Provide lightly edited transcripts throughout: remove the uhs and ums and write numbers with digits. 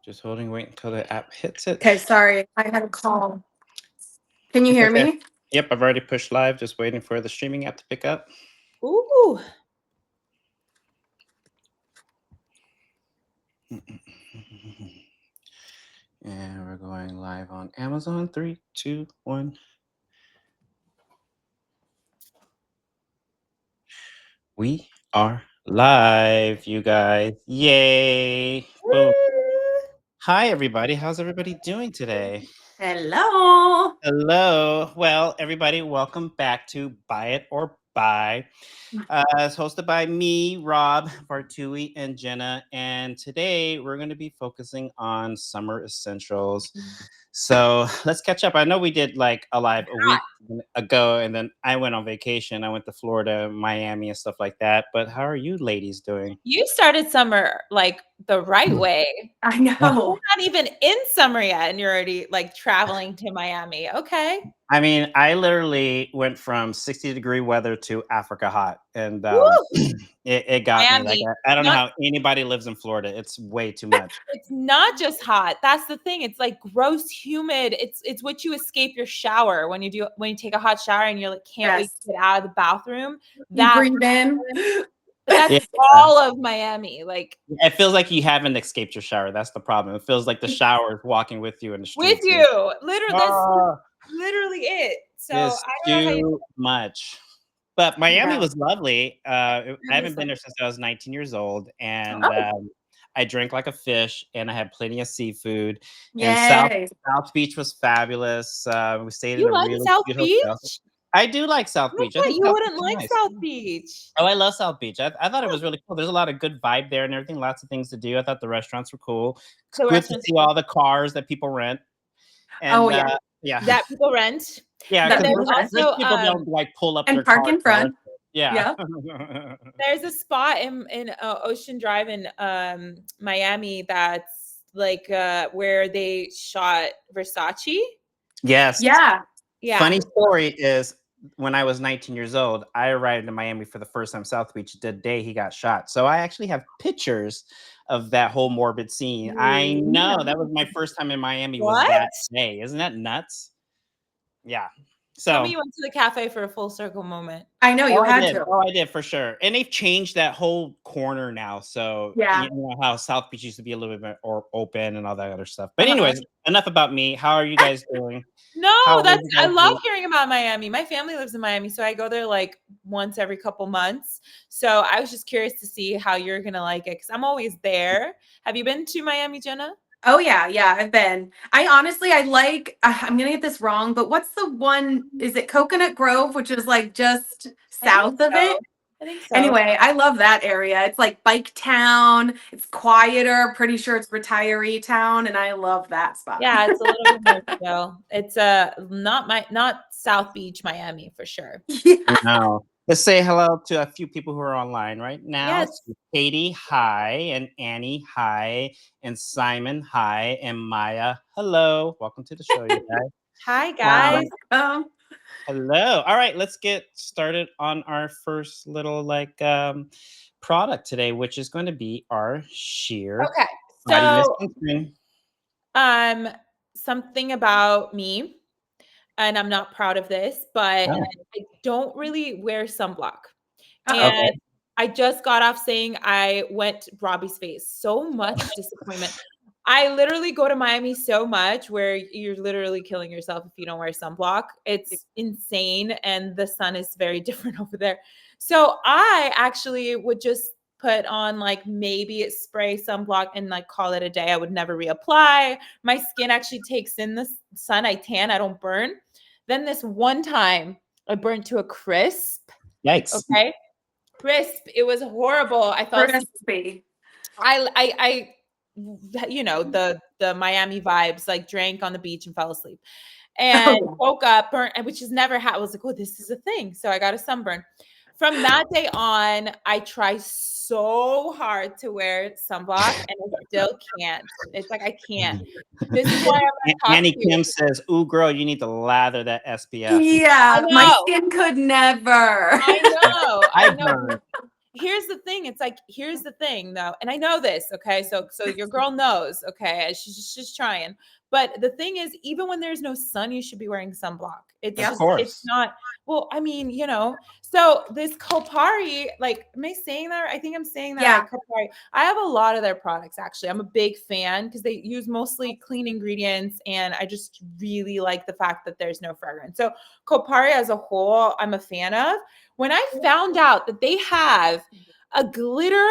Just holding, wait until the app hits it. Okay, sorry. I had a call. Can you It's hear okay. me? Yep, I've already pushed live, just waiting for the streaming app to pick up. Ooh. And we're going live on Amazon. 3, 2, 1. We are live, you guys. Yay. Boom. Hi, everybody. How's everybody doing today? Hello. Hello. Well, everybody, welcome back to Buy It or Buy. It's hosted by me, Rob, Vartuhi, and Jenna. And today we're going to be focusing on summer essentials. So let's catch up. I know we did like a live a week ago, and then I went on vacation. I went to Florida, Miami, and stuff like that. But how are you ladies doing? You started summer like the right way. I We're know. not even in summer yet, and you're already like traveling to Miami. Okay. I mean, I literally went from 60-degree weather to Africa hot, and Woo! it got me. Like Miami. I don't know Not how anybody lives in Florida. It's way too much. it's not just hot. That's the thing. It's like gross, humid. It's what you escape your shower when you take a hot shower and you're like can't wait Yes. to get out of the bathroom. You That breathe in. but that's Yeah. all of Miami. Like It feels like you haven't escaped your shower. That's the problem. It feels like the shower is walking with you in the with streets. you. Literally that's Oh, literally it. So I it's don't know how you too much. But Miami Yeah. was lovely. I haven't been like there since I was 19 years old, and Oh, I drank like a fish, and I had plenty of seafood. And yay. South Beach was fabulous. We stayed in you a like really South cute hotel. Beach? I do like South I Beach. I thought think you South Beach wouldn't is like nice. South Beach. Oh, I love South Beach. I thought it was really cool. There's a lot of good vibe there and everything. Lots of things to do. I thought the restaurants were cool. It's The good to restaurants see all the cars that people rent. Oh, And yeah. yeah, that people rent. yeah, But That because there's people rent. rich also people don't like pull up And their park cars. in front. Yeah. Yeah. there's a spot in Ocean Drive in Miami that's like where they shot Versace. Yes. Yeah. Yeah. Funny story is when I was 19 years old, I arrived in Miami for the first time, South Beach, the day he got shot. So I actually have pictures of that whole morbid scene. I know Yeah. that was my first time in Miami was What? that day. Isn't that nuts? Yeah. Tell me So you went to the cafe for a full circle moment. I know you oh, I had did. to. Oh, I did for sure. And they've changed that whole corner now. So Yeah. you know how South Beach used to be a little bit more open and all that other stuff. But Uh-huh. anyways, enough about me. How are you guys doing? How No, are that's you I guys love doing? hearing about Miami. My family lives in Miami, so I go there like once every couple months. So I was just curious to see how you're gonna like it because I'm always there. Have you been to Miami, Jenna? Oh yeah, yeah, I've been. I honestly, I like. I'm gonna get this wrong, but what's the one? Is it Coconut Grove, which is like just I think south of so. it? I think so. Anyway, I love that area. It's like bike town. It's quieter. Pretty sure it's retiree town, and I love that spot. Yeah, it's a little bit more chill. It's not South Beach, Miami for sure. Yeah. No. Let's say hello to a few people who are online right now. Yes. So Katie, hi, and Annie, hi, and Simon, hi, and Maya, hello. Welcome to the show, you guys. Hi guys. Um, Hello. All right, let's get started on our first little product today, which is going to be our sheer Okay. body mist So sunscreen. um something about me, and I'm not proud of this, but Oh, I don't really wear sunblock. uh-oh. okay. And I just got off saying I went Robbie's face. So much disappointment. I literally go to Miami so much where you're literally killing yourself if you don't wear sunblock. It's insane. And the sun is very different over there. So I actually would just put on like maybe a spray sunblock and like call it a day. I would never reapply. My skin actually takes in the sun. I tan, I don't burn. Then this one time I burnt to a crisp. Yikes. Okay. Crisp. It was horrible. I fell asleep. Crispy. I the Miami vibes, like drank on the beach and fell asleep. And Oh, woke up burnt, which has never had. I was like, oh, this is a thing. So I got a sunburn. From that day on, I try so hard to wear sunblock and I still can't. It's like I can't. This is why I'm gonna talk Annie to you. Kim says, "Ooh, girl, you need to lather that SPF." I yeah, my know. skin could never. I know. I I know. burn. here's the thing. It's like, here's the thing though. And I know this. Okay. So your girl knows. Okay. She's trying. But the thing is, even when there's no sun, you should be wearing sunblock. It's Of just, course. it's not, well, I mean, so this Kopari, like, am I saying that? I think I'm saying that. Yeah. Right, Kopari. I have a lot of their products, actually. I'm a big fan because they use mostly clean ingredients. And I just really like the fact that there's no fragrance. So Kopari as a whole, I'm a fan of. When I found out that they have a glitter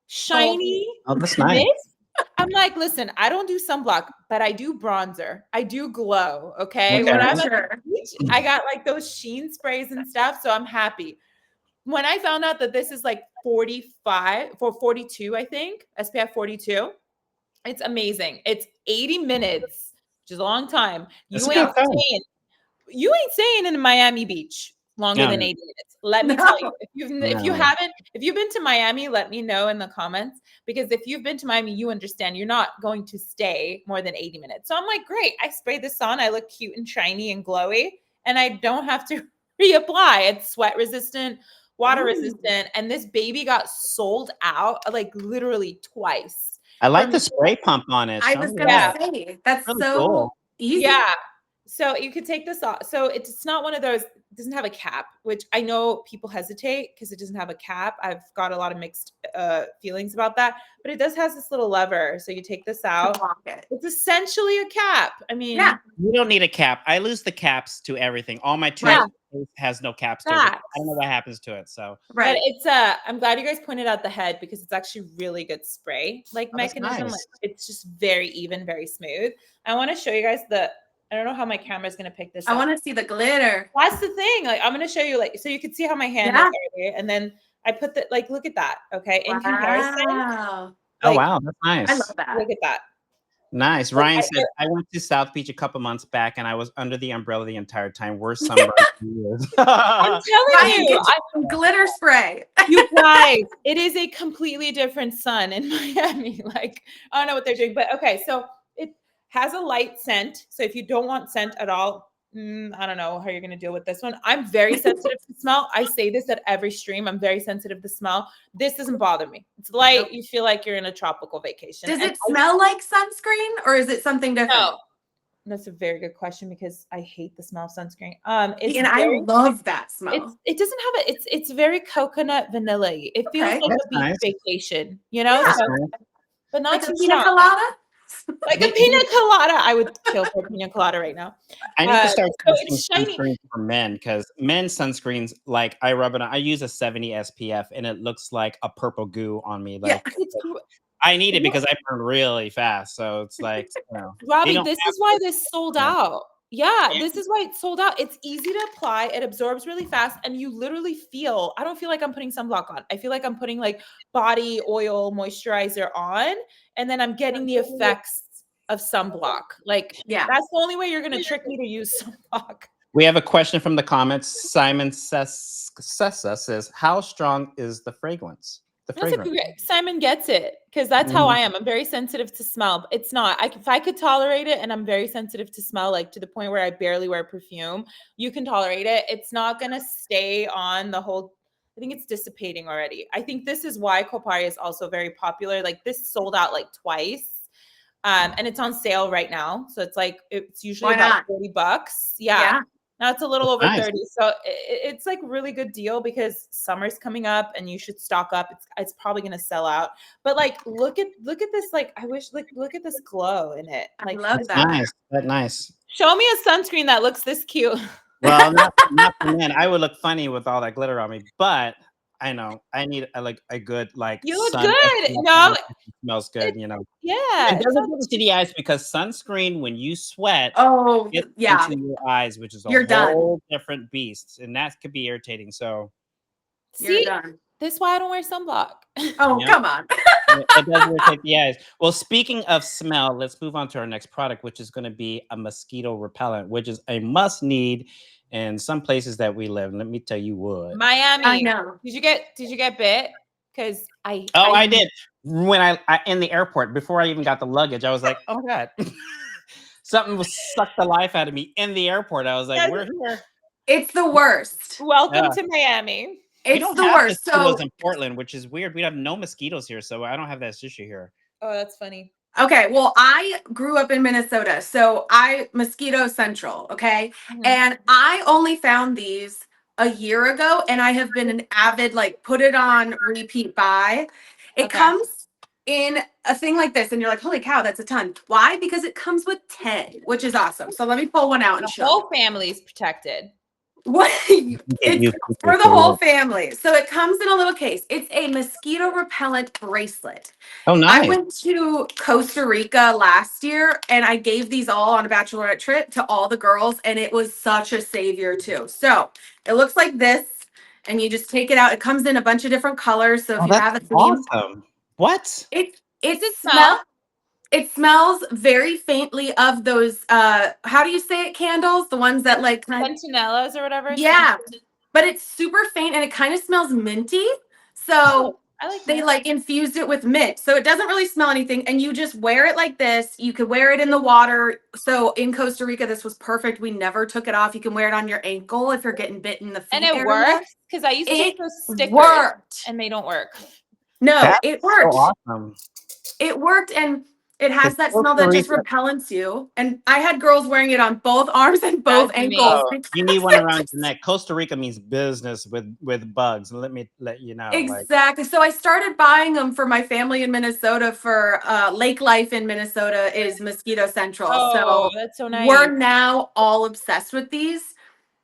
shiny that's nice. mist, I'm like, listen, I don't do sunblock, but I do bronzer. I do glow. Okay. Okay. When I'm at Sure. the beach, I got like those sheen sprays and stuff. So I'm happy. When I found out that this is like 42, I think, SPF 42, it's amazing. It's 80 minutes, which is a long time. That's a good time. You ain't staying in Miami Beach longer No. than 80 minutes. Let me tell you, if you've been to Miami, let me know in the comments, because if you've been to Miami, you understand you're not going to stay more than 80 minutes. So I'm like, great. I spray this on. I look cute and shiny and glowy, and I don't have to reapply. It's sweat resistant, water resistant. And this baby got sold out like literally twice. I like the spray pump on it. I was gonna say that's Really so cool. easy. Yeah. So you could take this off. So it's not one of those, it doesn't have a cap, which I know people hesitate because it doesn't have a cap. I've got a lot of mixed feelings about that, but it does have this little lever. So you take this out. It's essentially a cap. I mean, you don't need a cap. I lose the caps to everything. All my toothpaste has no caps to it. I don't know what happens to it. So but it's I'm glad you guys pointed out the head, because it's actually really good spray mechanism. Nice. Like, it's just very even, very smooth. I want to show you guys I don't know how my camera's going to pick this up. I want to see the glitter. That's the thing. Like, I'm going to show you, like, so you can see how my hand is right, and then I put the, like, look at that. Okay. In comparison. Wow. Oh, wow. That's nice. I love that. Look at that. Nice. Ryan said, I went to South Beach a couple months back and I was under the umbrella the entire time. Worst summer in years. I'm telling you, glitter spray. You guys, it is a completely different sun in Miami. Like, I don't know what they're doing, but okay. So it has a light scent. So if you don't want scent at all, I don't know how you're going to deal with this one. I'm very sensitive to smell. I say this at every stream. I'm very sensitive to smell. This doesn't bother me. It's light. Nope. You feel like you're in a tropical vacation. Does it smell like sunscreen, or is it something different? No. That's a very good question, because I hate the smell of sunscreen. I love that smell. It doesn't have it. It's very coconut vanilla. It feels like a beach vacation, Yeah. So, but not like a pina colada. Like a pina colada. I would kill for a pina colada right now. I need to start using sunscreen for men, because men's sunscreens, like, I rub it on. I use a 70 SPF and it looks like a purple goo on me. Like, I need it because I burn really fast. So it's like, Robbie, this is why this sold out. Yeah, this is why it's sold out. It's easy to apply. It absorbs really fast. And you literally feel, I don't feel like I'm putting sunblock on. I feel like I'm putting like body oil moisturizer on. And then I'm getting the effects of sunblock. Like, that's the only way you're going to trick me to use sunblock. We have a question from the comments. Simon Sessa says, how strong is the fragrance? Simon gets it, because that's how I am. I'm very sensitive to smell. It's not. If I could tolerate it, and I'm very sensitive to smell, like to the point where I barely wear perfume, you can tolerate it. It's not going to stay on the whole. I think it's dissipating already. I think this is why Kopari is also very popular. Like, this sold out like twice. And it's on sale right now. So it's like, it's usually about $40. Yeah. Now it's a little over 30. So it's like a really good deal, because summer's coming up and you should stock up. It's probably going to sell out. But like, look at this. Like, I wish, like, look at this glow in it. Like, I love that. Nice. That's nice. Show me a sunscreen that looks this cute. Well, not for men. I would look funny with all that glitter on me, but I know I need a good, like, you look good. Smells good, Yeah. It doesn't get to the eyes, because sunscreen, when you sweat, gets into your eyes, which is a whole different beast, and that could be irritating. So, you're done. This is why I don't wear sunblock. Oh, come on. It does irritate the eyes. Well, speaking of smell, let's move on to our next product, which is going to be a mosquito repellent, which is a must need in some places that we live. Let me tell you what. Miami. I know. Did you get bit? Because I did. When I in the airport, before I even got the luggage, I was like, oh my God. Something sucked the life out of me in the airport. I was like, we're here. It's the worst. Welcome to Miami. We It's don't the have worst. mosquitoes So, in Portland, which is weird. We have no mosquitoes here, so I don't have that issue here. Oh, that's funny. okay, well, I grew up in Minnesota, so I mosquito central, okay? Mhm. And I only found these a year ago, and I have been an avid, like, put it on repeat buy. It Okay. comes in a thing like this, and you're like, holy cow, that's a ton. Why? Because it comes with 10, which is awesome. So let me pull one out and The show you. whole family's protected. What? Get It's used to for it, the so whole weird. family. So it comes in a little case. It's a mosquito repellent bracelet. Oh, I nice. went to Costa Rica last year and I gave these all on a bachelorette trip to all the girls, and it was such a savior too. So it looks like this, and you just take it out. It comes in a bunch of different colors. So if Oh, you that's have a theme, awesome. What? Does it smell? it smells very faintly of those how do you say it, candles? The ones that like Centinellas or whatever. yeah, but it's super faint and it kind of smells minty. So Oh, I like they mint. like infused it with mint. So it doesn't really smell anything. And you just wear it like this. You could wear it in the water. So in Costa Rica, this was perfect. We never took it off. You can wear it on your ankle if you're getting bit in the feet And it area. works because I used to take It those stickers worked. and they don't work. No, That's it so worked. awesome. It worked, and it has Because that smell Costa that just Rica, repellents you. And I had girls wearing it on both arms and both That's me. ankles. oh, you need because one it around just- your neck. Costa Rica means business with bugs. And let me let you know. Like, Exactly. So I started buying them for my family in Minnesota for Lake Life in Minnesota is Mosquito Central. Oh, So that's so nice. we're now all obsessed with these.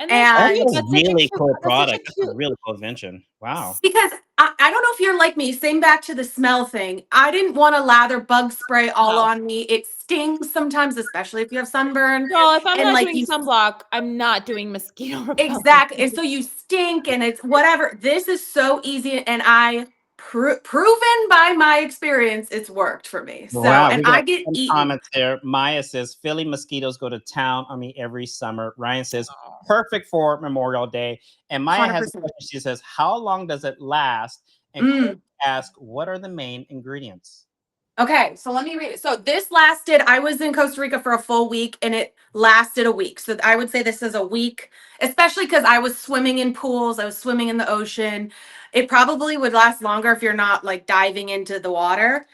And that's that's And cute. a That's such a really cute. cool That's such a product. That's a cute. really cool invention. Wow. because I don't know if you're like me, same back to the smell thing. I didn't want to lather bug spray all No. on me. It stings sometimes, especially if you have sunburn. Girl, if I'm And not like doing you sunblock, I'm not doing mosquito repellent. exactly. And so you stink and it's whatever. This is so easy. And I proven by my experience, it's worked for me. So, Wow, and we I got get some eaten. comments here. Maya says Philly mosquitoes go to town on me every summer. Ryan says perfect for Memorial Day. And Maya has a 100%. question. She says, how long does it last? And Chris asks, what are the main ingredients? Okay, so let me read it. So this lasted, I was in Costa Rica for a full week and it lasted a week. So I would say this is a week, especially because I was swimming in pools, I was swimming in the ocean. It probably would last longer if you're not like diving into the water.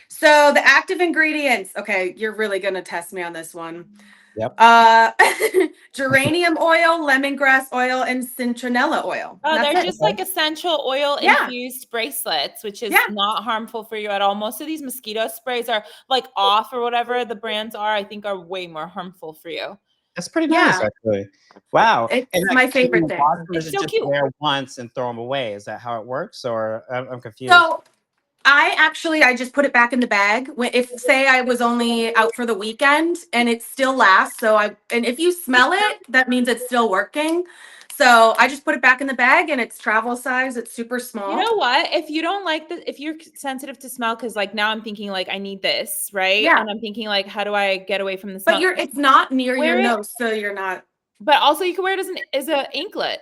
So the active ingredients, okay, you're really gonna test me on this one. Yep. Geranium oil, lemongrass oil, and citronella oil. Oh, That's they're it. just like essential oil Yeah. infused bracelets, which is Yeah. not harmful for you at all. Most of these mosquito sprays are like off or whatever the brands are, I think are way more harmful for you. That's pretty Yeah. nice, actually. Wow. It's And my can favorite you thing. wash them? It's Is it so just cute. wear once and throw them away? Is that how it works? Or I'm confused. So I just put it back in the bag. If say I was only out for the weekend and it still lasts, and if you smell it, that means it's still working. So I just put it back in the bag and it's travel size. It's super small. You know what? If you don't like if you're sensitive to smell, because like now I'm thinking like I need this, right? Yeah. And I'm thinking like, how do I get away from the smell? But it's not near Wear your it. nose, so you're not. But also you can wear it as an anklet.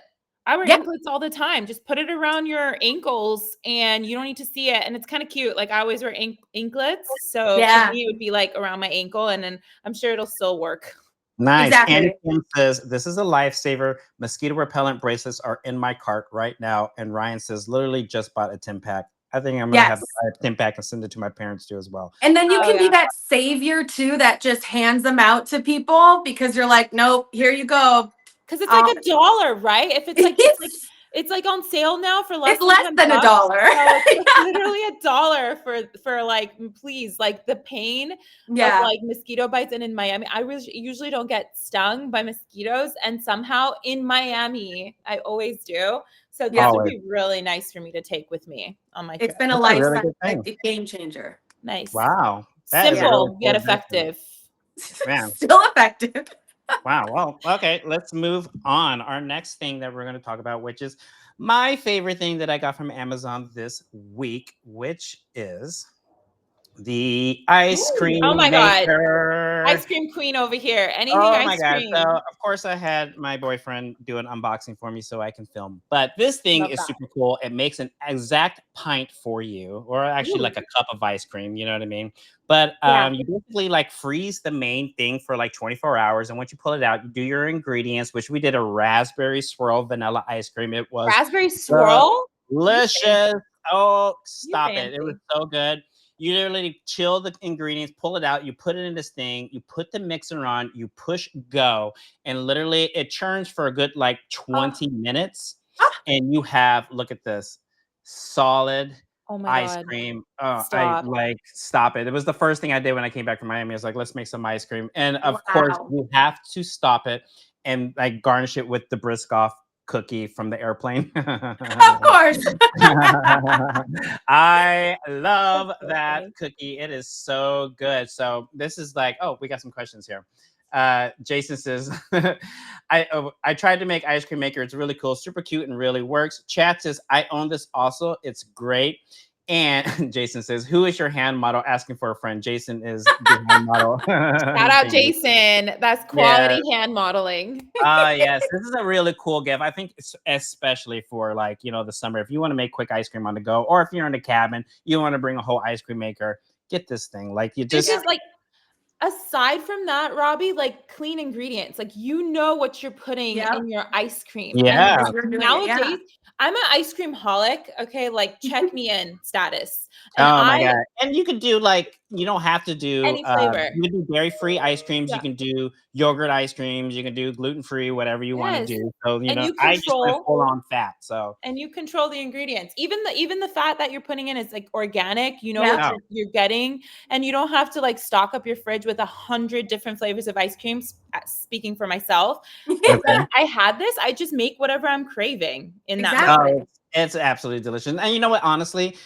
I wear Yeah. anklets all the time. Just put it around your ankles and you don't need to see it. And it's kind of cute. Like I always wear anklets. So Yeah. for me, it would be like around my ankle and then I'm sure it'll still work. Nice. Exactly. And Kim says, this is a lifesaver. Mosquito repellent bracelets are in my cart right now. And Ryan says, literally just bought a 10-pack. I think I'm going to have to buy a 10-pack and send it to my parents too as well. And then you Oh, can be yeah. that savior too that just hands them out to people because you're like, nope, here you go. Because it's like $1, right? If it's like it's like on sale now for less It's less than $1. So it's literally $1 for like, please, like the pain of like mosquito bites. And in Miami, I usually don't get stung by mosquitoes, and somehow in Miami, I always do. So this would be really nice for me to take with me on my trip. It's been a lifetime game changer. Nice. Wow. That is simple really cool yet effective. Man. Still effective. Wow. Well, okay, let's move on. Our next thing that we're going to talk about, which is my favorite thing that I got from Amazon this week, which is the ice Ooh. cream Oh my God. maker. Ice cream queen over here. Anything Oh my ice God. cream. So, of course, I had my boyfriend do an unboxing for me so I can film. But this thing Love is that. super cool. It makes an exact pint for you, or actually Ooh. like a cup of ice cream. You know what I mean? But Yeah. you basically like freeze the main thing for like 24 hours. And once you pull it out, you do your ingredients, which we did a raspberry swirl vanilla ice cream. It was Raspberry swirl? You delicious. Oh, You stop it. It was fancy. so good. You literally chill the ingredients, pull it out, you put it in this thing, you put the mixer on, you push go, and literally it churns for a good like Oh. 20 minutes. Ah. And you have, look at this, solid Oh my ice God. cream. Oh, I Stop. like stop it. It was the first thing I did when I came back from Miami. I was like, let's make some ice cream. And of course, Wow. you have to stop it and like garnish it with the Biscoff cookie from the airplane. Of course. I love That's so that funny. cookie. It is so good. So this is like, oh, we got some questions here. Jason says, I tried to make ice cream maker. It's really cool, super cute, and really works. Chat says, I own this also. It's great. And Jason says, who is your hand model? Asking for a friend. Jason is the hand model. Shout out Thank you. Jason. That's Yeah. quality hand modeling. Yes, this is a really cool gift. I think especially for like, the summer, if you want to make quick ice cream on the go, or if you're in a cabin, you want to bring a whole ice cream maker, get this thing. Like you This just, is like, aside from that, Robbie, like clean ingredients, like you know what you're putting Yep. in your ice cream. yeah. As you're doing it, yeah. Nowadays, I'm an ice cream holic. Okay, like check me in status. And Oh my I God. And you could do like, you don't have to do, any flavor. you can do dairy-free ice creams. Yeah. You can do yogurt ice creams. You can do gluten-free, whatever you want to Yes. do. So, And you I just went control full on fat. So, the ingredients. Even the fat that you're putting in is like organic. You know Yeah. what oh, you're getting, and you don't have to like stock up your fridge with 100 different flavors of ice creams. Speaking for myself, okay. I had this. I just make whatever I'm craving in that Exactly. moment. It's absolutely delicious. And you know what? Honestly,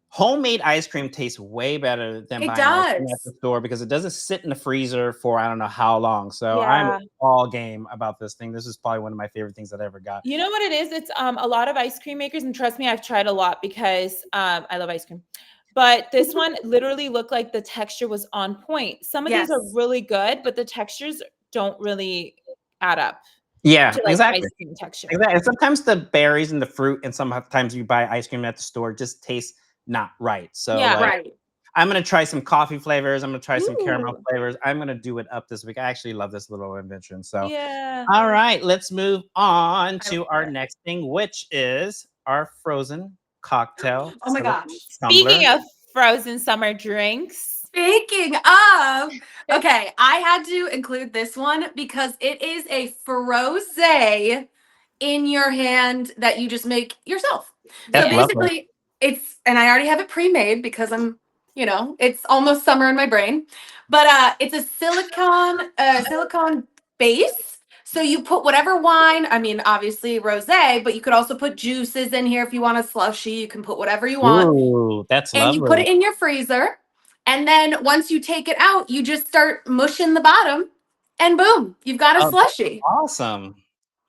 homemade ice cream tastes way better than It buying ice cream at does. the store because it doesn't sit in the freezer for I don't know how long. So I'm Yeah. all game about this thing. This is probably one of my favorite things that I ever got. You know what it is? It's a lot of ice cream makers, and trust me, I've tried a lot because I love ice cream. But this one literally looked like the texture was on point. Some of these are Yes. really good, but the textures don't really add up Yeah, to like exactly. ice cream texture. Exactly. And sometimes the berries and the fruit, and sometimes you buy ice cream at the store, just tastes not right. So Yeah. like Right. I'm gonna try some coffee flavors. I'm gonna try some caramel Ooh. flavors. I'm gonna do it up this week. I actually love this little invention. So Yeah. all right, let's move on I to love our it. next thing, which is our frozen cocktail Oh my silicone gosh. tumbler. Speaking of frozen summer drinks. Speaking of, okay, I had to include this one because it is a frosé in your hand that you just make yourself. So That's Yes. lovely. basically, and I already have it pre-made because it's almost summer in my brain. But it's a silicone base. So you put whatever wine, I mean, obviously rosé, but you could also put juices in here if you want a slushy. You can put whatever you want. Ooh, that's And you put lovely. it in your freezer. And then once you take it out, you just start mushing the bottom, and boom, you've got a Oh, that's slushy. awesome.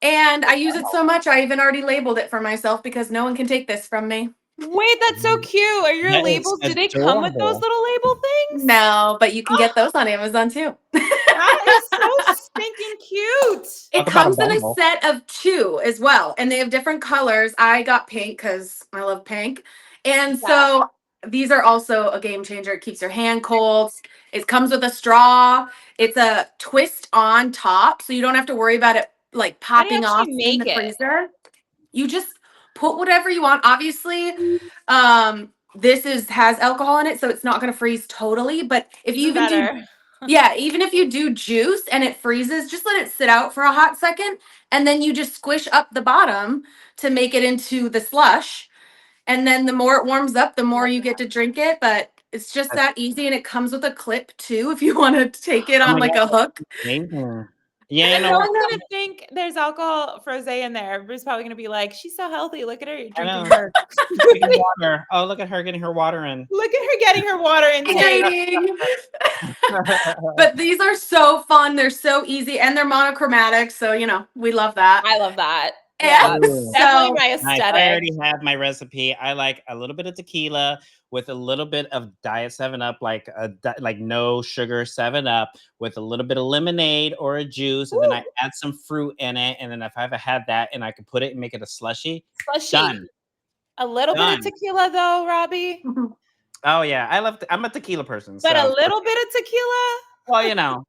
And I use it so much, I even already labeled it for myself because no one can take this from me. Wait, that's so cute. Are your That is labels? Do they come with those adorable. little label things? No, but you can get those on Amazon too. That is so stinking cute. It Talk about a comes in a bundle. set of 2 as well, and they have different colors. I got pink because I love pink. And Yeah. so these are also a game changer. It keeps your hand cold. It comes with a straw. It's a twist on top, so you don't have to worry about it like How do you popping off actually in make the it? freezer. You just put whatever you want. Obviously, this has alcohol in it, so it's not going to freeze totally. But if you Even even do better. yeah, even if you do juice and it freezes, just let it sit out for a hot second, and then you just squish up the bottom to make it into the slush. And then the more it warms up, the more you get to drink it. But it's just That's- that easy, and it comes with a clip too if you want to take it Oh on my like God, a that's hook. amazing. Yeah, you And know no what? one's gonna think there's alcohol frosé in there. Everybody's probably gonna be like, "She's so healthy. Look at her I drinking know. her. Drinking water. Oh, look at her getting her water in. Look at her getting her water intake." Hydrating. But these are so fun. They're so easy, and they're monochromatic. So we love that. I love that. Yeah, And Ooh. definitely so my Nice. I aesthetic. already have my recipe. I like a little bit of tequila with a little bit of Diet 7 Up, like like no sugar 7 Up with a little bit of lemonade or a juice, and then I Ooh, add some fruit in it. And then if I ever had that, and I could put it and make it a slushy, slushy. done, A little bit of done. tequila though, Robbie. Oh yeah, I'm a tequila person, But a so little bit of tequila. well,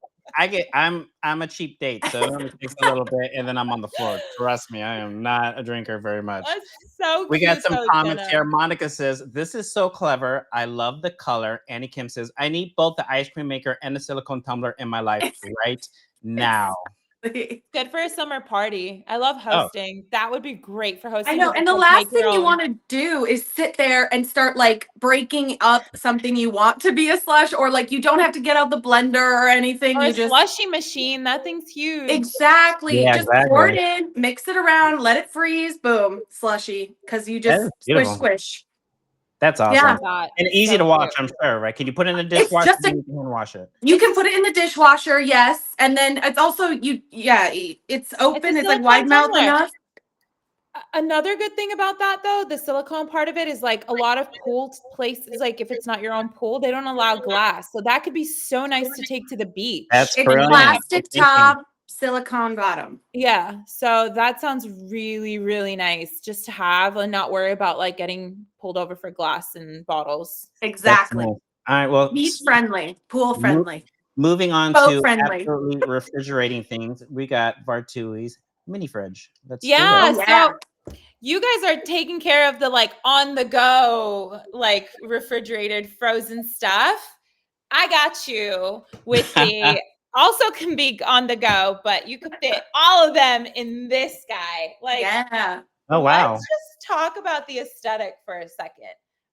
I'm a cheap date, so it only takes a little bit, and then I'm on the floor. Trust me, I am not a drinker very much. That's so We got cute some though, comments Jenna. here. Monica says, "This is so clever. I love the color." Annie Kim says, "I need both the ice cream maker and the silicone tumbler in my life right now." Good for a summer party. I love Oh, hosting. That would be great for I hosting know. because And it's the like last make thing your you own. want to do is sit there and start like breaking up something you want to be a slush, or like you don't have to get out the blender or anything. Or a You just slushy machine. That thing's huge. exactly yeah, just pour it exactly. in, mix it around, let it freeze, boom, slushy. Because you That is just squish, beautiful. squish. That's awesome. Yeah. Love that. And easy So to wash, cute. I'm sure, right? Can you put it in the It's dishwasher? just Then a you can hand wash it. you can put it in the dishwasher, yes. And then it's also it's It's a open, it's like wide silicone mouth tumbler. enough. Another good thing about that though, the silicone part of it is like a lot of pool places, like if it's not your own pool, they don't allow glass. So that could be so nice to take to the beach. That's It's And brilliant. Good plastic thinking. top, silicone bottom. yeah, so that sounds really, really nice just to have and not worry about like getting pulled over for glass and bottles. That's Exactly. nice. All right. Well, Beach friendly, pool mo- friendly, moving on boat to friendly. absolutely refrigerating things, we got Vartui's mini fridge. Let's do it. Yeah, Oh yeah. so you guys are taking care of the like on the go, like refrigerated frozen stuff. I got you with the also can be on the go, but you could fit all of them in this guy. Like, Yeah. Oh let's wow. just talk about the aesthetic for a second.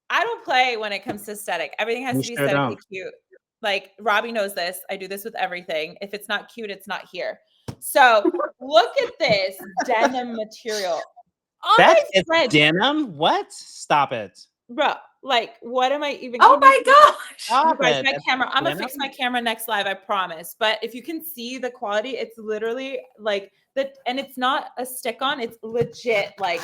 I don't play when it comes to aesthetic. Everything has You to be sure aesthetically don't. cute. Like Robbie knows this. I do this with everything. If it's not cute, it's not here. So look at this denim material on That my is fridge, denim? What? Stop it. bro. Like, what am I even? Oh Can you my gosh. You Stop guys, it. my That's camera. I'm gonna denim? fix my camera next live, I promise. But if you can see the quality, it's literally like that, and it's not a stick-on, it's legit like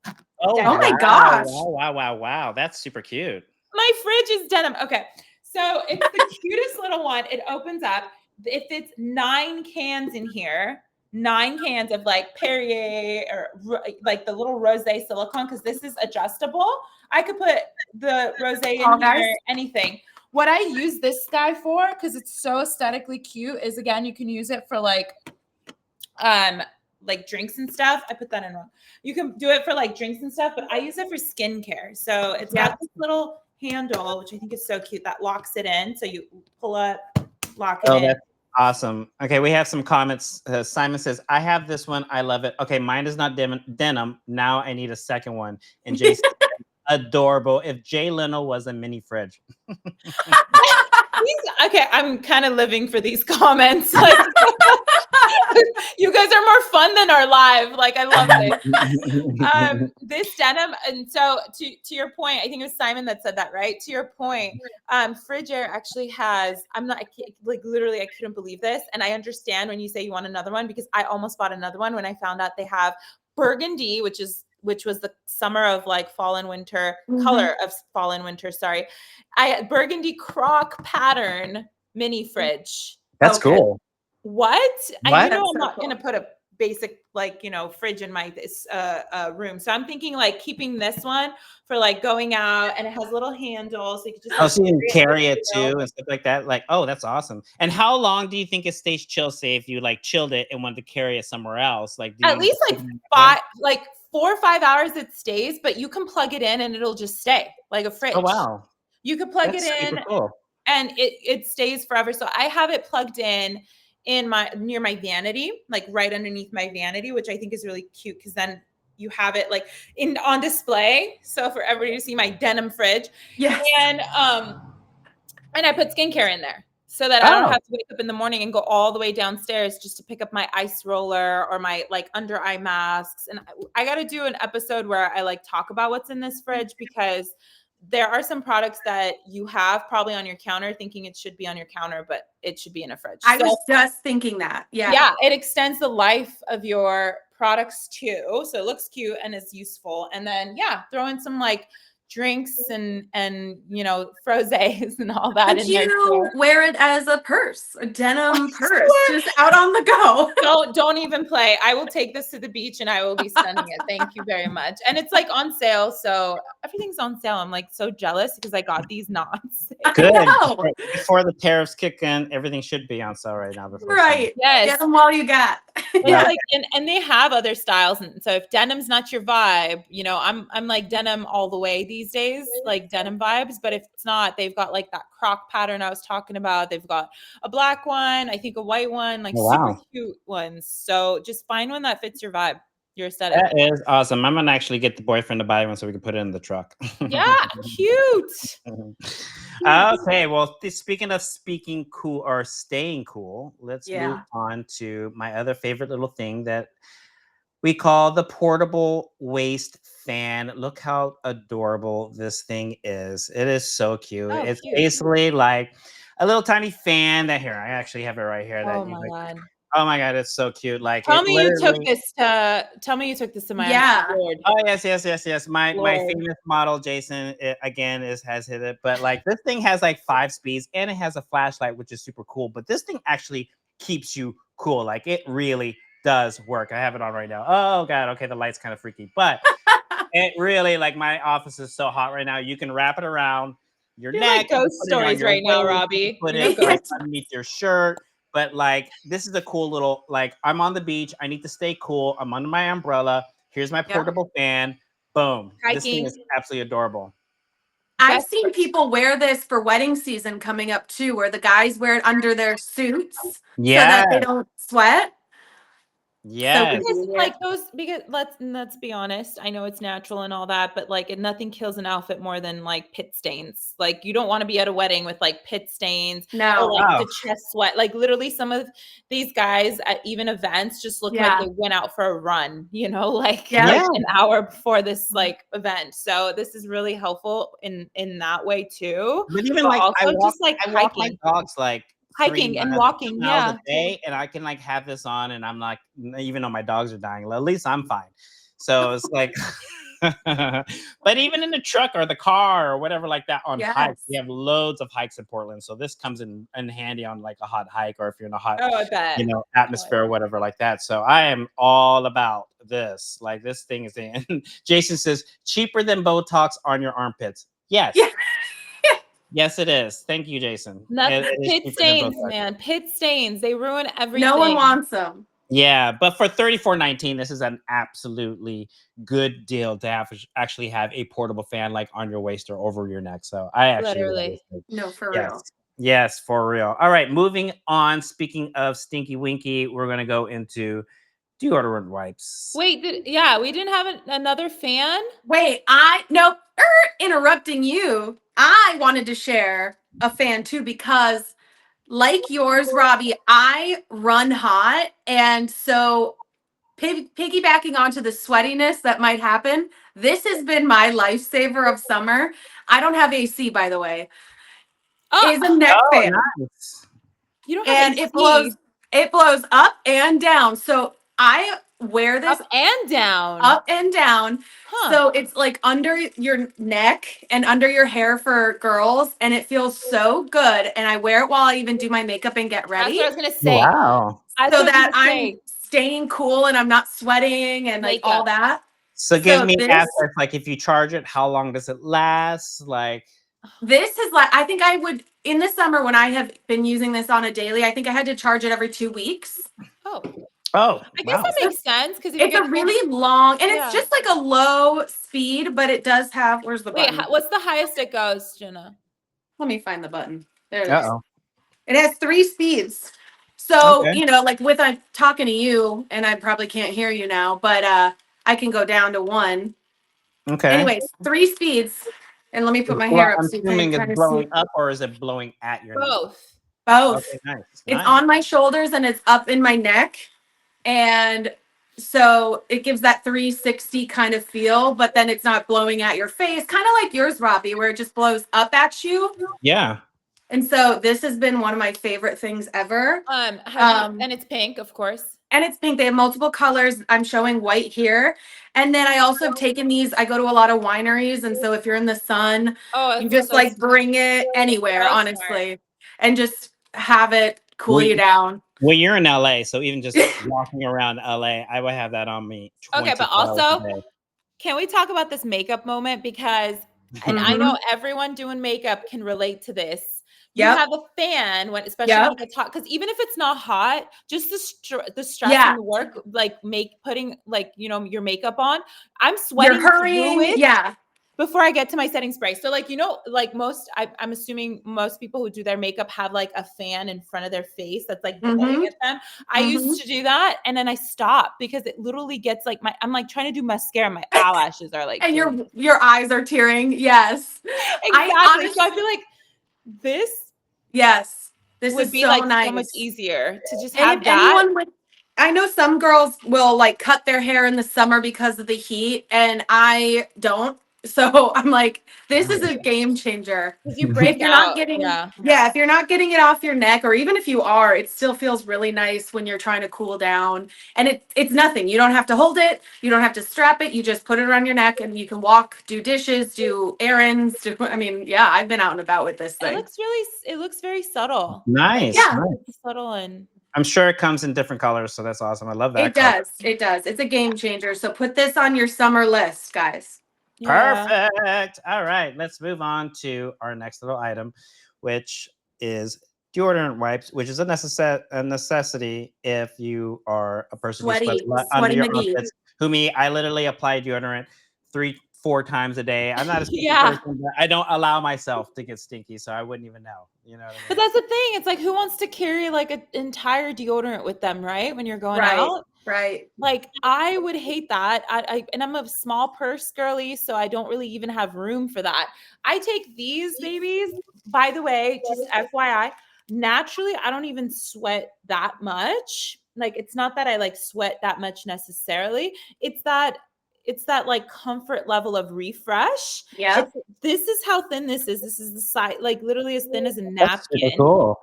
Oh Oh denim. my wow. gosh. Wow. That's super cute. My fridge is denim. Okay, so it's the cutest little one. It opens up. It fits 9 cans in here. 9 cans of like Perrier or like the little rosé silicone because this is adjustable. I could put the rosé in Oh, guys. here, anything. What I use this guy for, because it's so aesthetically cute, is again, you can use it for like drinks and stuff. I put that in wrong. You can do it for like drinks and stuff, but I use it for skincare. So it's Yeah. got this little handle, which I think is so cute, that locks it in. So you pull up, lock it Oh, in. that's awesome. Okay, we have some comments. Simon says, I have this one. I love it. Okay, mine is not denim. Now I need a second one. And Jason, adorable. If Jay Leno was a mini fridge. Okay, I'm kind of living for these comments. Like, you guys are more fun than our live. Like, I love this. This denim, and so to your point, I think it was Simon that said that, right? To your point, Frigidaire actually has. Like literally, I couldn't believe this, and I understand when you say you want another one because I almost bought another one when I found out they have burgundy, which was the summer of like fall and winter color of fall and winter. Sorry, burgundy croc pattern mini fridge. That's Okay. cool. What? What? You know, That's I'm so not cool. gonna put a basic like fridge in my this room. So I'm thinking like keeping this one for like going out, and it has little handles, so you can just Oh, like, so you can carry it you know. too and stuff like that. Like, oh, that's awesome. And how long do you think it stays chill? Say if you like chilled it and wanted to carry it somewhere else, like do At you least like 4 or 5 hours it stays, but you can plug it in and it'll just stay like a fridge. Oh wow, You could plug that's it in super cool. and it stays forever. So I have it plugged in my near my vanity, like right underneath my vanity, which I think is really cute because then you have it like on display. So for everybody to see my denim fridge. Yes. And I put skincare in there so that I don't have to wake up in the morning and go all the way downstairs just to pick up my ice roller or my like under eye masks. And I got to do an episode where I like talk about what's in this fridge because there are some products that you have probably on your counter thinking it should be on your counter, but it should be in a fridge. I was just thinking that. Yeah. Yeah, it extends the life of your products too. So it looks cute and is useful. And then throw in some like drinks and frosés and all that Could in there you too. wear it as a purse, a denim purse, just out on the go? Don't even play. I will take this to the beach and I will be sending it. Thank you very much. And it's like on sale, so everything's on sale. I'm like so jealous because I got these not on sale. Good. I know. Before the tariffs kick in, everything should be on sale right now. Before Right. Yes. Get them while you got. It's Yeah. like, and they have other styles, and so if denim's not your vibe, I'm like denim all the way these days, like denim vibes. But if it's not, they've got like that croc pattern I was talking about. They've got a black one, I think a white one, like super cute ones. So just find one that fits your vibe, your aesthetic. That is awesome. I'm gonna actually get the boyfriend to buy one so we can put it in the truck. Yeah, cute. Okay, well, speaking of speaking cool or staying cool, let's move on to my other favorite little thing that we call the portable waist fan. Look how adorable this thing is. It is so cute. Oh, it's cute. basically like a little tiny fan that here, I actually have it right here. Oh my God. Oh my God, it's so cute. Like tell me you took this to Miami. Yeah. Lord. Oh yes. My famous model Jason again has hit it. But like this thing has like 5 speeds and it has a flashlight, which is super cool. But this thing actually keeps you cool. Like it really does work. I have it on right now. Oh God, okay, the light's kind of freaky, but it really, like, my office is so hot right now. You can wrap it around your neck. Like ghost stories right now, Robbie. Put it like underneath your shirt. But like, this is a cool little, like, I'm on the beach. I need to stay cool. I'm under my umbrella. Here's my portable fan. Boom. Hiking. This thing is absolutely adorable. I've seen people wear this for wedding season coming up too, where the guys wear it under their suits so that they don't sweat. Yeah. Because like those, because let's be honest, I know it's natural and all that, but like nothing kills an outfit more than like pit stains. Like you don't want to be at a wedding with like pit stains or like the chest sweat. Like literally some of these guys at even events just look like they went out for a run, like an hour before this like event. So this is really helpful in that way too. But even like also I walk, just like I walk my dogs like hiking and walking miles a day, and I can like have this on and I'm like, even though my dogs are dying, at least I'm fine. So it's like but even in the truck or the car or whatever like that on hikes, we have loads of hikes in Portland, so this comes in handy on like a hot hike or if you're in a hot atmosphere or whatever like that. So I am all about this. Like this thing is in. Jason says cheaper than Botox on your armpits. Yes. Yes, it is. Thank you, Jason. Pit stains, man. Pit stains. They ruin everything. No one wants them. Yeah, but for $34.19, this is an absolutely good deal to actually have a portable fan like on your waist or over your neck. So I actually real. Yes, for real. All right, moving on. Speaking of stinky winky, we're gonna go into deodorant wipes. Wait, we didn't have another fan. Wait, interrupting you. I wanted to share a fan too because, like yours, Robbie, I run hot, and so piggybacking onto the sweatiness that might happen, this has been my lifesaver of summer. I don't have AC, by the way. Is a neck fan. Nice. You don't have AC. It blows up and down. So I wear this up and down. Huh. So it's like under your neck and under your hair for girls, and it feels so good. And I wear it while I even do my makeup and get ready. That's what I was gonna say. Wow. So that I'm staying cool and I'm not sweating and like all that. So give me aspects, like if you charge it, how long does it last? Like this is like, I think I would in the summer when I have been using this on a daily, I think I had to charge it every 2 weeks. Oh, I guess that makes sense because it's a really long, and it's just like a low speed, but it does have. Where's the button? What's the highest it goes, Jenna? Let me find the button. There it is. It has 3 speeds. So like with I'm talking to you, and I probably can't hear you now, but I can go down to 1. Okay. Anyways, 3 speeds, and let me put my hair up. I'm assuming it's blowing up, or is it blowing at your neck? Both. Okay, nice. It's on my shoulders and it's up in my neck. And so it gives that 360 kind of feel, but then it's not blowing at your face, kind of like yours, Robbie, where it just blows up at you. Yeah. And so this has been one of my favorite things ever. And it's pink, of course. And it's pink. They have multiple colors. I'm showing white here. And then I also have taken these. I go to a lot of wineries. And so if you're in the sun, Oh, you that's just so like smart. bring it anywhere, So smart. honestly, and just have it cool Well, you down. well, you're in LA, so even just walking around LA, I would have that on me Okay, but 24 hours also, a day. can we talk about this makeup moment? Because, and I Mhm. know everyone doing makeup can relate to this. You Yep. have a fan when, especially when Yep. it gets hot, because even if it's not hot, just the stress Yeah. and the work, like putting like your makeup on. I'm You're sweating through hurrying. it Yeah. before I get to my setting spray. So like, like I'm assuming most people who do their makeup have like a fan in front of their face that's like blowing Mm-hmm. at them. I Mm-hmm. used to do that and then I stopped because it literally gets like I'm like trying to do mascara. My eyelashes are like And doing your eyes are tearing. Yes. I exactly. So I honestly, feel like this yes, this would is be so like so much nice. easier to just And if have that. anyone would, I know some girls will like cut their hair in the summer because of the heat, and I don't. So I'm like, this is a game changer. Because you If break you're not out. getting, Yeah. yeah, if you're not getting it off your neck, or even if you are, it still feels really nice when you're trying to cool down. And it's nothing. You don't have to hold it. You don't have to strap it. You just put it around your neck, and you can walk, do dishes, do errands. I mean, yeah, I've been out and about with this thing. It looks very subtle. Like Nice, Yeah, nice. it's subtle and I'm sure it comes in different colors, so that's awesome. I love that it color. does. It does. It's a game changer. So put this on your summer list, guys. yeah. Perfect. All right, let's move on to our next little item, which is deodorant wipes, which is a necessity if you are a person who sweats a lot under Sweaty your McGee. armpits. Who me, I literally apply deodorant 3, 4 times a day. I'm not a stinky Yeah. person, but I don't allow myself to get stinky, so I wouldn't even know. You know what I But mean? that's the thing. It's like who wants to carry like an entire deodorant with them, right? When you're going Right. out. Right. Like I would hate that. And I'm a small purse girly, so I don't really even have room for that. I take these babies, by the way, just FYI, naturally, I don't even sweat that much. Like it's not that I like sweat that much necessarily. It's that it's that like comfort level of refresh. Yep. It's this is how thin this is. This is the size, like literally as thin as a That's super napkin. cool.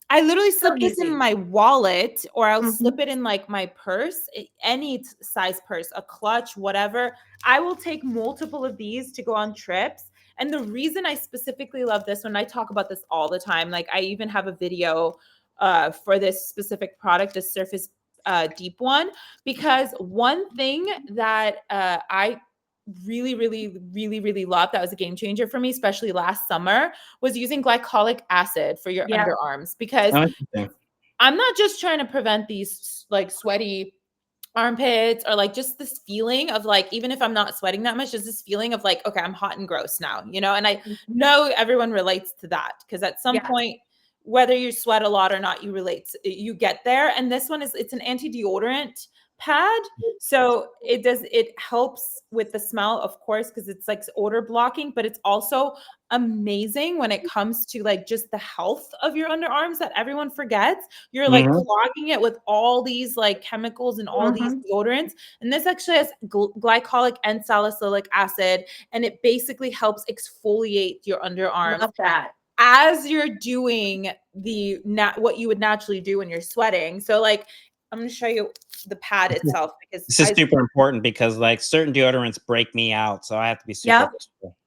I literally So slip this in easy. my wallet or I'll Mhm. slip it in like my purse, any size purse, a clutch, whatever. I will take multiple of these to go on trips. And the reason I specifically love this one, I talk about this all the time. Like I even have a video for this specific product, a Surface Deep one, because one thing that I really loved that was a game changer for me, especially last summer, was using glycolic acid for your Yeah. underarms because Oh, interesting. I'm not just trying to prevent these like sweaty armpits or like just this feeling of like, even if I'm not sweating that much, just this feeling of like, okay, I'm hot and gross now, And I Mhm. know everyone relates to that because at some Yeah. point, whether you sweat a lot or not, you get there. And this one it's an anti-deodorant pad. So it helps with the smell, of course, because it's like odor blocking, but it's also amazing when it comes to like just the health of your underarms that everyone forgets. You're like Mhm. clogging it with all these like chemicals and all these Mhm. deodorants. And this actually has glycolic and salicylic acid, and it basically helps exfoliate your underarms Love that. as you're doing what you would naturally do when you're sweating. So like I'm going to show you the pad itself because This is super important because like certain deodorants break me out, so I have to be super Yep. careful.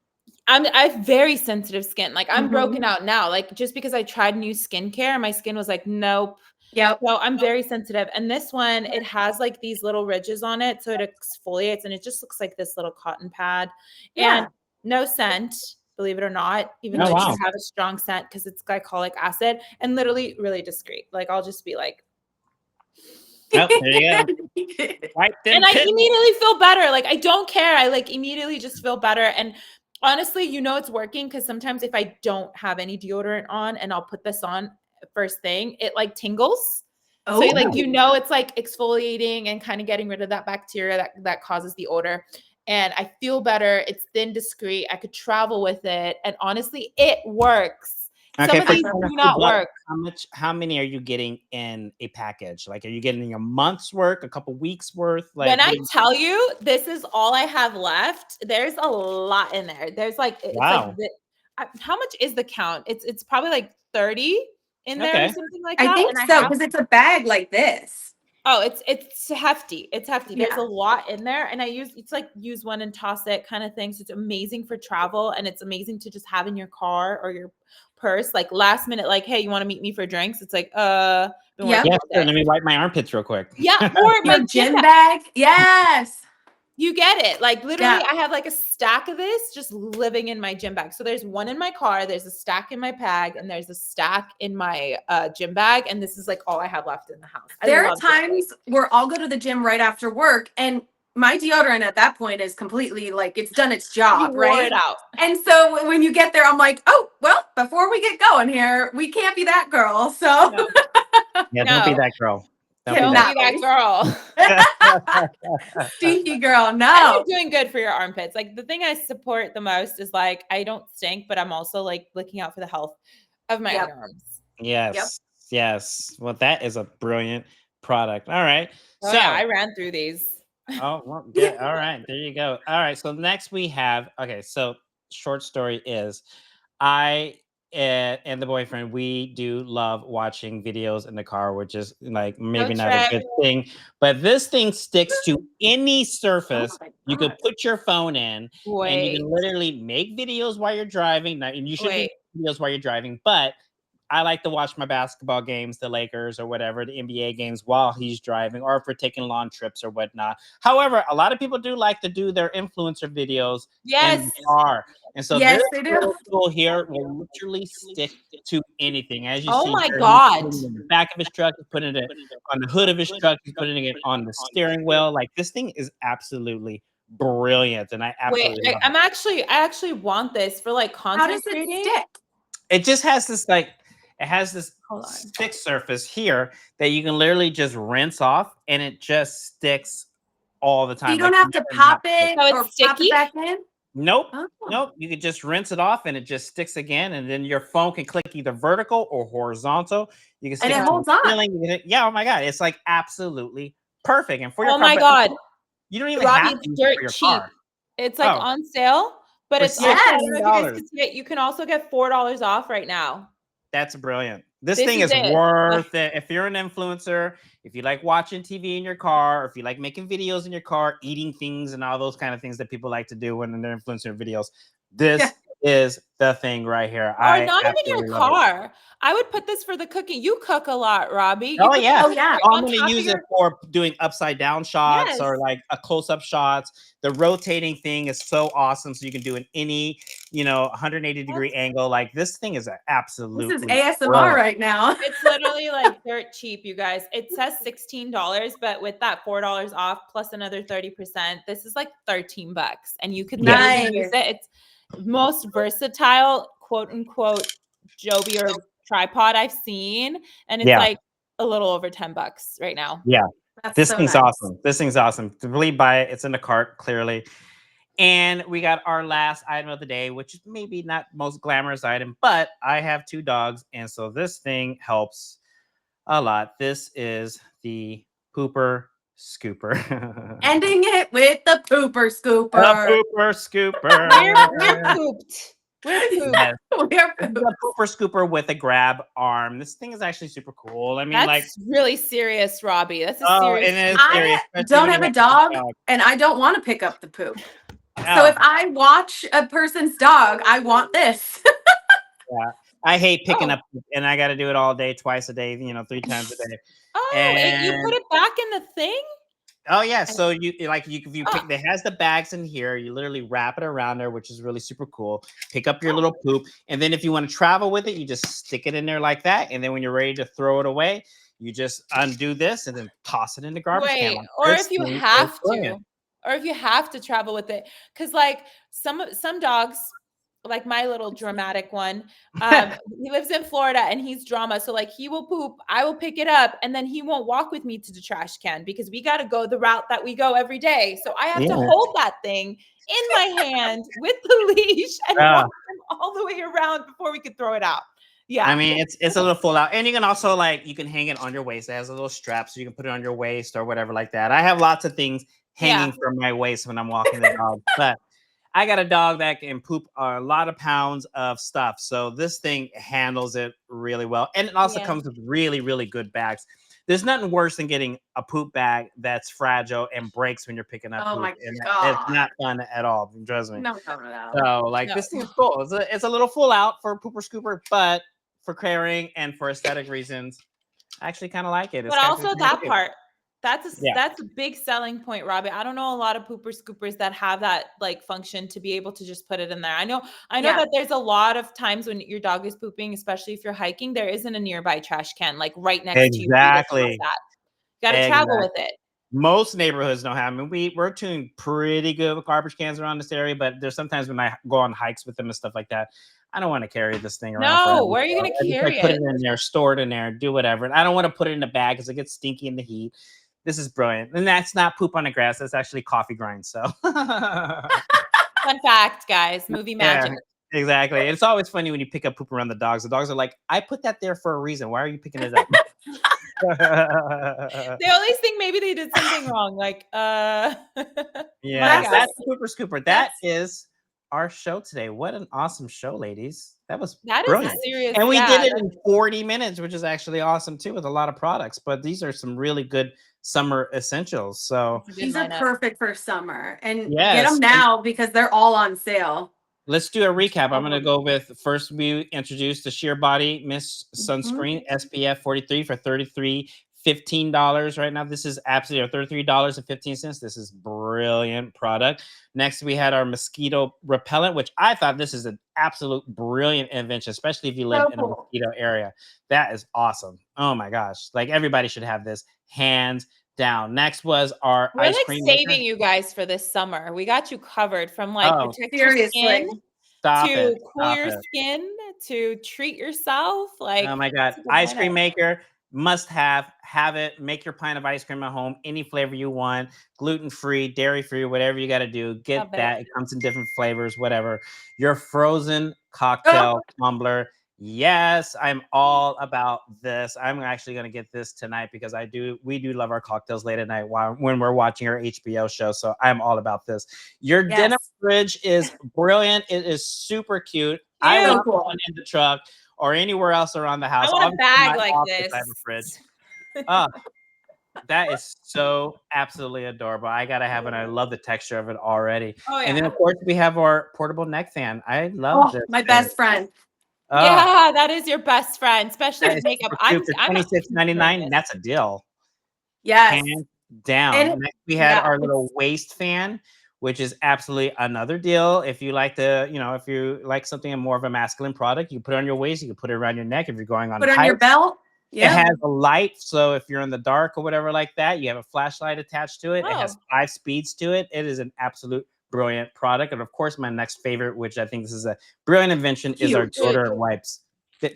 I have very sensitive skin. Like I'm Mhm. broken out now. Like just because I tried new skincare, my skin was like, nope. Yep. So I'm very sensitive. And this one, it has like these little ridges on it. So it exfoliates and it just looks like this little cotton pad. And Yeah. no scent, believe it or not, even though Oh it should wow. have a strong scent because it's glycolic acid and literally really discreet. Like I'll just be like, Oh, there you go. Wipe them and I kids. immediately feel better. Like I don't care. I like immediately just feel better. And honestly, it's working because sometimes if I don't have any deodorant on and I'll put this on first thing, it like tingles. So Oh. like it's like exfoliating and kind of getting rid of that bacteria that causes the odor. And I feel better. It's thin, discreet. I could travel with it. And honestly, it works. Some Okay, of for these Awesome. do not work. how many are you getting in a package? Like, are you getting a month's worth, a couple weeks worth? When Like, I what do you? tell you this is all I have left, there's a lot in there. There's like it's like Wow. how much is the count? It's probably like 30 in there or Okay. something like I that. think And I so have because it's a bag like this. Oh, it's hefty. It's hefty. There's a Yeah. lot in there, and it's like use one and toss it kind of thing. So it's amazing for travel, and it's amazing to just have in your car or your purse. Like last minute, like, hey, you want to meet me for drinks? It's like, been Yep. working Yeah, all sure. day. Let me wipe my armpits real quick. Yeah, or my Your gym gym bag. bag. Yes. You get it. Like literally, Yeah. I have like a stack of this just living in my gym bag. So there's one in my car, there's a stack in my bag, and there's a stack in my gym bag. And this is like all I have left in the house. I There are love this place. times where I'll go to the gym right after work and my deodorant at that point is completely like it's done its You job, wore right? it out. And so when you get there, I'm like, oh, well, before we get going here, we can't be that girl. So No, Yeah, don't be no, that girl. Don't be don't that. be that girl. stinky girl. And No. you're doing good for your armpits. Like the thing I support the most is like I don't stink, but I'm also like looking out for the health of my Yep. underarms. Yes. Yes. Well, that is a brilliant product. All right. Oh So, yeah, I ran through these. oh, well, good. All right. There you go. All right. So next we have, okay. So short story is I and the boyfriend, we do love watching videos in the car, which is like maybe not a trip. good thing, but this thing sticks to any Oh surface. my You could God. put your phone in and you Wait, can literally make videos while you're driving. Now, and you should do wait. videos while you're driving, but I like to watch my basketball games, the Lakers or whatever, the NBA games while he's driving, or if we're taking long trips or whatnot. However, a lot of people do like to do their influencer videos in Yes. the car. And so this Yes, they do. little tool here will literally stick to anything. As you Oh see my here, he's God. putting it in the back of his truck, he's putting it on the hood of his truck, he's putting it on the steering wheel. Like this thing is absolutely brilliant, and I Wait, absolutely love it. I actually want this for like How content does it creating. stick? It just has this like it has this Hold on. stick surface here that you can literally just rinse off and it just sticks all the So time. you don't Like have to pop it So it's or pop sticky? it back in? nope. Oh. Nope. You can just rinse it off and it just sticks again. And then your phone can click either vertical or horizontal. You can stick And it it to holds the on. ceiling. You can yeah, oh my god. It's like absolutely perfect. And for your Oh car, my but God. you don't even Robbie, have it's to use it for dirt your cheap. car. It's like Oh, on sale, but for it's also, I don't know if you guys $16. can see it. You can also get $4 off right now. That's brilliant. This This thing is is it. worth it. If you're an influencer, if you like watching TV in your car, or if you like making videos in your car, eating things and all those kind of things that people like to do when they're influencer videos, this is the thing right here. Or I not even your absolutely love it. car. I would put this for the cooking. You cook a lot, Robbie. You Oh could yeah. Oh, put yeah. this Oh, I'm on going top to of use your it for doing upside down shots Yes. or like a close-up shots. The rotating thing is so awesome. So you can do in any, 180-degree angle. Like this thing is This absolutely is ASMR brilliant. right now. It's literally like dirt cheap, you guys. It says $16, but with that $4 off plus another 30%, this is like $13. And you could Yeah. literally use Nice. it. It's most versatile, quote unquote, Joby or tripod I've seen. And it's Yeah. like a little over $10 right now. Yeah. That's This so thing's nice. awesome. This thing's awesome. To really buy it, it's in the cart clearly. And we got our last item of the day, which is maybe not most glamorous item, but I have 2 dogs, and so this thing helps a lot. This is the pooper scooper. Ending it with the pooper A scooper. pooper scooper. We're pooped. We're pooped. Yes. We're This is pooped. a pooper scooper with a grab arm. This thing is actually super cool. I mean, That's like, really serious, Robbie. That's a oh, serious. it is I serious. especially don't when you have a have dog dog. and I don't want to pick up the poop. So Oh, if I watch a person's dog, I want this. yeah. I hate picking Oh. up, and I got to do it all day, twice a day, 3 times a day. Oh, and you put And it back in the thing? oh yeah, so if you Oh. pick, it has the bags in here. You literally wrap it around there, which is really super cool. Pick up your little poop, and then if you want to travel with it, you just stick it in there like that. And then when you're ready to throw it away, you just undo this and then toss it in the garbage can. Wait, Like, or this if you thing is have to, brilliant. or if you have to travel with it, because like some dogs, like my little dramatic one, he lives in Florida and he's drama. So like he will poop, I will pick it up, and then he won't walk with me to the trash can because we got to go the route that we go every day. So I have to Yeah. hold that thing in my hand with the leash and Ah. walk him all the way around before we could throw it out. Yeah. I mean, it's a little full out, and you can also you can hang it on your waist. It has a little strap, so you can put it on your waist or whatever like that. I have lots of things hanging from my waist when I'm walking the dog, but I got a dog that can poop a lot of pounds of stuff, so this thing handles it really well, and it also Yeah. comes with really, really good bags. There's nothing worse than getting a poop bag that's fragile and breaks when you're picking up Oh poop, my and it's God. not fun at all. Trust me. No, no, no. So, like, No. this thing is cool. It's a little full out for pooper scooper, but for carrying and for aesthetic reasons, I actually kind of like it. It's But actually also pretty that cute. part, Yeah. that's a big selling point, Robbie. I don't know a lot of pooper scoopers that have that like function to be able to just put it in there. I know Yeah. that there's a lot of times when your dog is pooping, especially if you're hiking, there isn't a nearby trash can like right next to you for you to toss Exactly. that. You got to travel with it. Most neighborhoods don't have. I mean, we're doing pretty good with garbage cans around this area, but there's sometimes when I go on hikes with them and stuff like that, I don't want to carry this thing around forever. No, where are you going I to just, carry like, put it it? in there, store it in there, do whatever. And I don't want to put it in the bag because it gets stinky in the heat. This is brilliant. And that's not poop on the grass. That's actually coffee grinds. So Fun fact, guys, movie magic. yeah, exactly. It's always funny when you pick up poop around the dogs. The dogs are like, I put that there for a reason. Why are you picking it up? They always think maybe they did something wrong. Like, yeah, guys. that's Pooper Scooper. That is our show today. What an awesome show, ladies. That was that brilliant. is a serious. And we yeah, did it in 40 minutes, which is actually awesome too, with a lot of products. But these are some really good summer essentials. So that's a good These are lineup. perfect for summer. And get yes, them now because they're all on sale. let's do a recap. I'm going to go with first, we introduced the Sheer Body Mist Sunscreen SPF 43 for $15 right now. This is absolutely $33.15. This is brilliant product. Next, we had our mosquito repellent, which I thought this is an absolute brilliant invention, especially if you live in a mosquito area. That is awesome. Oh my gosh. Like, everybody should have this, hands down. Next was our We're ice like cream saving maker. you guys for this summer. We got you covered from like protect your Seriously. skin Stop to it. cool Stop your it. skin to treat yourself. Like, Oh my God. it's a good Ice cream lineup. maker, must have it. Make your pint of ice cream at home, any flavor you want, gluten-free, dairy-free, whatever you got to do. Get Love it. that. It comes in different flavors, whatever. Your frozen cocktail tumbler. Yes, I'm all about this. I'm actually going to get this tonight because we do love our cocktails late at night when we're watching our HBO show. So I'm all about this. Your denim fridge is brilliant. It is super cute. I Cute. want one in the truck or anywhere else around the house. I want a Obviously, bag my like office, this. I have a fridge. That is so absolutely adorable. I gotta have it. I love the texture of it already. Oh yeah. And then of course we have our portable neck fan. I love this. My thing. best friend. Yeah, that is your best friend, especially That with is makeup. super I'm cute for I'm $26.99. That's a deal. Yes. Hands down. And Next, we had our little waist fan, which is absolutely another deal. If you like if you like something more of a masculine product, you put it on your waist, you can put it around your neck if you're going on put it on your belt. It has a light, so if you're in the dark or whatever like that, you have a flashlight attached to it. It has 5 speeds to it. It is an absolute brilliant product. And of course, my next favorite, which I think this is a brilliant invention, is our deodorant wipes.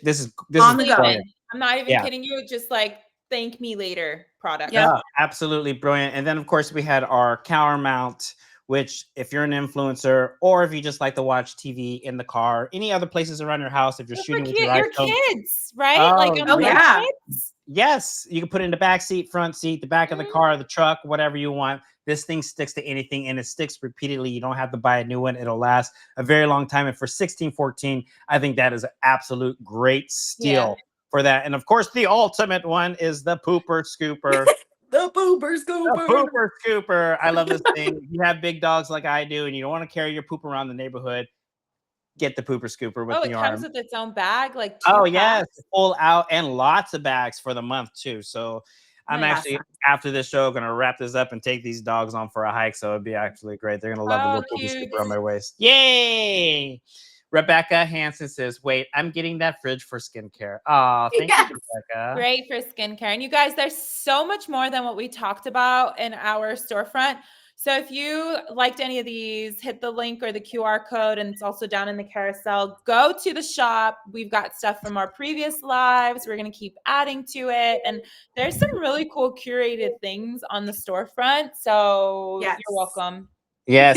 This is brilliant. I'm not even kidding you. Just like thank me later product. Yeah, absolutely brilliant. And then of course we had our counter mount, which if you're an influencer or if you just like to watch TV in the car, any other places around your house, if you're shooting with your kids, right? Like kids. Yes, you can put it in the back seat, front seat, the back of the car, the truck, whatever you want. This thing sticks to anything and it sticks repeatedly. You don't have to buy a new one. It'll last a very long time. And for $16.14, I think that is an absolute great steal for that. And of course, the ultimate one is the pooper scooper. The pooper scooper. The pooper scooper. I love this thing. If you have big dogs like I do and you don't want to carry your poop around the neighborhood, get the pooper scooper with the arm. It comes with its own bag, like yes, full out and lots of bags for the month too. So I'm actually after this show going to wrap this up and take these dogs on for a hike. So it'd be actually great. They're going to love the little pooper scooper on my waist. Yay! Rebecca Hansen says, wait, I'm getting that fridge for skincare. Oh, thank you, Rebecca. Great for skincare. And you guys, there's so much more than what we talked about in our storefront. So if you liked any of these, hit the link or the QR code, and it's also down in the carousel. Go to the shop. We've got stuff from our previous lives. We're going to keep adding to it. And there's some really cool curated things on the storefront. So you're welcome. Yes.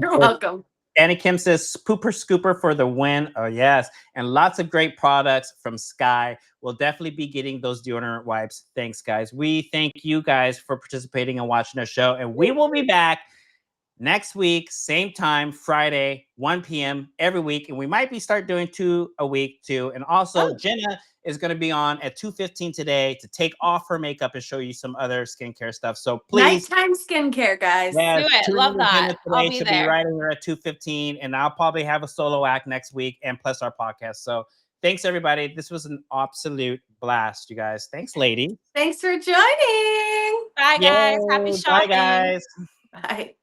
You're welcome. Annie Kim says, pooper scooper for the win. Oh, yes. And lots of great products from Sky. We'll definitely be getting those deodorant wipes. Thanks, guys. We thank you guys for participating and watching our show. And we will be back next week, same time, Friday, 1 p.m. every week. And we might be start doing 2 a week too. And also Jenna is going to be on at 2:15 today to take off her makeup and show you some other skincare stuff. So please, Nighttime skincare, guys. yes, Do it. tune Love in to Jenna that. I'll today. be She'll be there. right here at 2:15, and I'll probably have a solo act next week and plus our podcast. So thanks everybody. This was an absolute blast, you guys. Thanks, lady. Thanks for joining. Bye, guys. Happy Yay. Bye, shopping. guys. Bye.